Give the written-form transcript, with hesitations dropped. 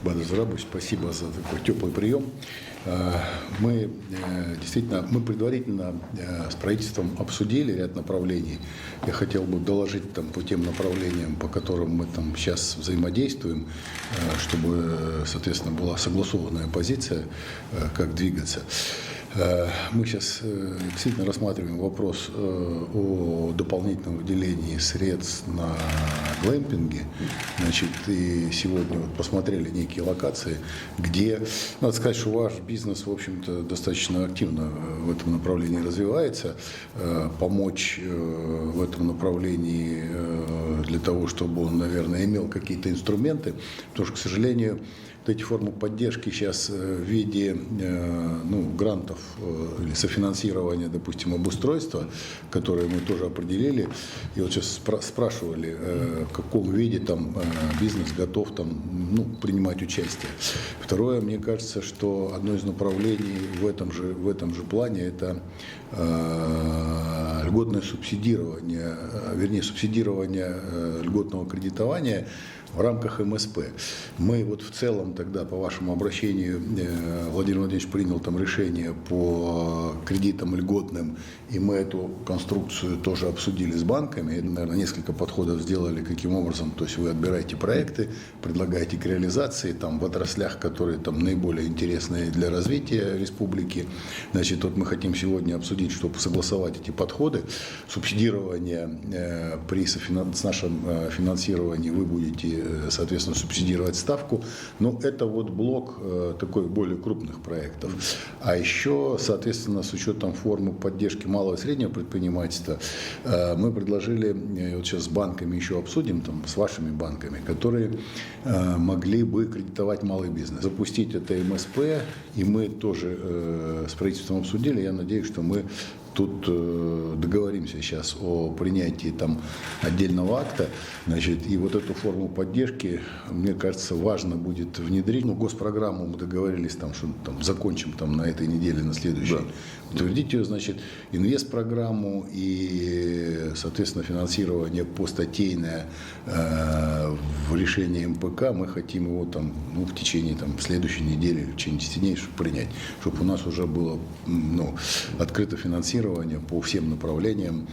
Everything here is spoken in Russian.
Бадр Зарабович, спасибо за такой теплый прием. Мы действительно, предварительно с правительством обсудили ряд направлений. Я хотел бы доложить по тем направлениям, по которым мы сейчас взаимодействуем, чтобы, соответственно, была согласованная позиция, как двигаться. Мы сейчас действительно рассматриваем вопрос о дополнительном выделении средств на глэмпинги. И сегодня посмотрели некие локации, где, надо сказать, что ваш бизнес, в общем-то, достаточно активно в этом направлении развивается. Помочь в этом направлении для того, чтобы он, наверное, имел какие-то инструменты, потому что, к сожалению, эти формы поддержки сейчас в виде грантов или софинансирования, допустим, обустройства, которые мы тоже определили. И вот сейчас спрашивали, в каком виде бизнес готов принимать участие. Второе, мне кажется, что одно из направлений в этом же плане – это льготное субсидирование, субсидирование льготного кредитования в рамках МСП. Мы в целом тогда по вашему обращению, Владимир Владимирович принял решение по кредитам льготным, и мы эту конструкцию тоже обсудили с банками. И, наверное, несколько подходов сделали, каким образом, то есть вы отбираете проекты, предлагаете к реализации в отраслях, которые наиболее интересные для развития республики. Мы хотим сегодня обсудить, чтобы согласовать эти подходы. Субсидирование с нашим финансированием вы будете, соответственно, субсидировать ставку. Но это блок такой более крупных проектов. А еще, соответственно, с учетом формы поддержки малого и среднего предпринимательства, мы предложили, сейчас с банками еще обсудим, с вашими банками, которые могли бы кредитовать малый бизнес. Запустить это МСП, и мы тоже с правительством обсудили. Я надеюсь, что мы тут договоримся сейчас о принятии отдельного акта, и эту форму поддержки, мне кажется, важно будет внедрить. Госпрограмму мы договорились, что закончим на этой неделе, на следующей. Да. Утвердить ее, инвестпрограмму и, соответственно, финансирование постатейное в решении МПК. Мы хотим его в течение следующей недели, в течение 10 дней, принять, чтобы у нас уже было открыто финансирование по всем направлениям.